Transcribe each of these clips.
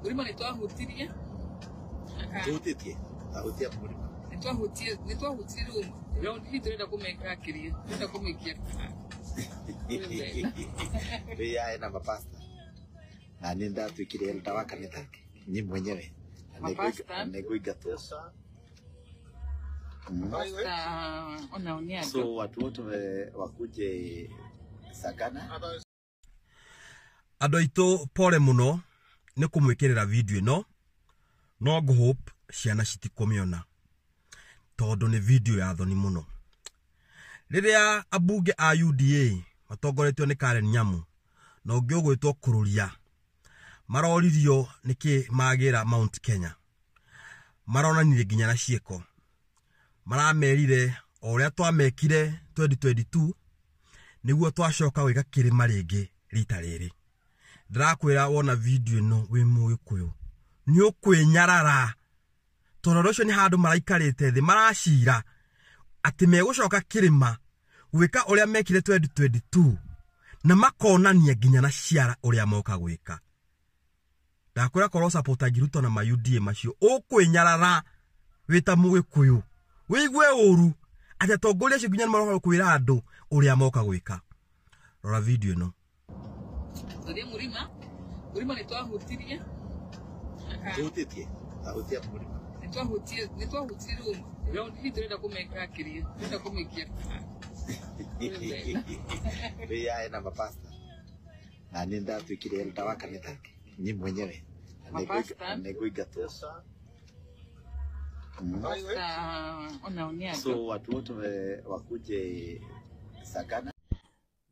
Murima ni twahutirie. Tuhutitie. Tahutia murima. Ni twahutirie ruma. Round hii turenda kumeka akiria. Turenda kumekia. Wewe na mapasta. Na nenda tuikire elda wa kanitha. Ni mwenyewe. Negoiga tu. So watu wote wakuje Sagana. Andũ aitũ pole muno nĩ kũmwĩkĩrĩra video ĩno no ngũhope ciana citikũmĩona tondũ nĩ video ya thoni mũno. Rĩrĩa ambunge a UDA matongoretio nĩ Karen Nyamu na ũngĩ ũgwĩtwo Kururia maroririo nĩkĩ magĩra Mount Kenya, maronanirie nginya na ciĩko, maramerire o ũrĩa twamekire 2022 nĩguo twacoka gwĩka kĩrĩma rĩngĩ rita rĩrĩ. Ndĩrakwĩra wona video ĩno wĩ Mũgĩkũyũ nĩ ũkwĩnyarara tondũ ũcio nĩ handũ maraikarĩte thĩ maracira atĩ megũcoka kĩrĩma gwĩka ũrĩa mekire 2022 na makonania nginya na ciara ũrĩa moka gwĩka. Ndakwĩra korwo support angĩrutwo na ma-UDA macio ũkwĩnyarara wĩta Mũgĩkũyũ wĩigue ũru atĩ atongoria acio nginya nĩmaroka kwĩra andũ ũrĩa moka gwĩka. Rora video ĩno. Murima ni twahutirie. Tuhutitie. Tahutia murima. Ni twahutirie ruma. Round hii turenda kumeka akiria. Turenda kumekia. Wewe na mapasta. Na nenda tuikire elda wa kanitha. Ni mwenyewe. Negoiga tu. So watu wote wakuje Sagana.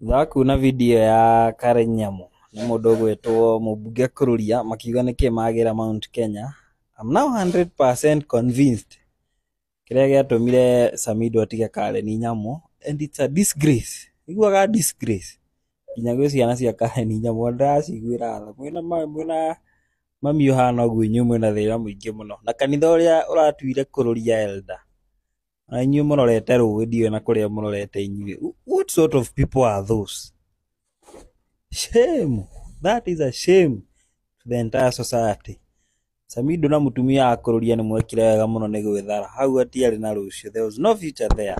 Thakuna video ya Karen Nyamu ni mũndũ ũgwĩtwo mũmbunge Kururia makiuga nĩkĩ magĩra Mount Kenya. I'm now 100% convinced kĩrĩa gĩatũmire Samido atige Karen Nyamu, and it's a disgrace. Iguaga disgrace nginya gwĩ ciana cia Karen Nyamu ndaciguĩra tha mwĩna mami ũhana ũguo inyuĩ mwĩna thĩna mũingĩ mũno na kanitha ũrĩa ũratuire Kururia elder na inyuĩ mũrorete rũĩ ndiũĩ na kũrĩa mũrorete inyuĩ. What sort of people are those? Shame. That is a shame to the entire society. Samido na mũtumia a Kururia nĩ mwekire wega mũno nĩ gwĩthara hau atiarĩ na rũciũ. There was no future there.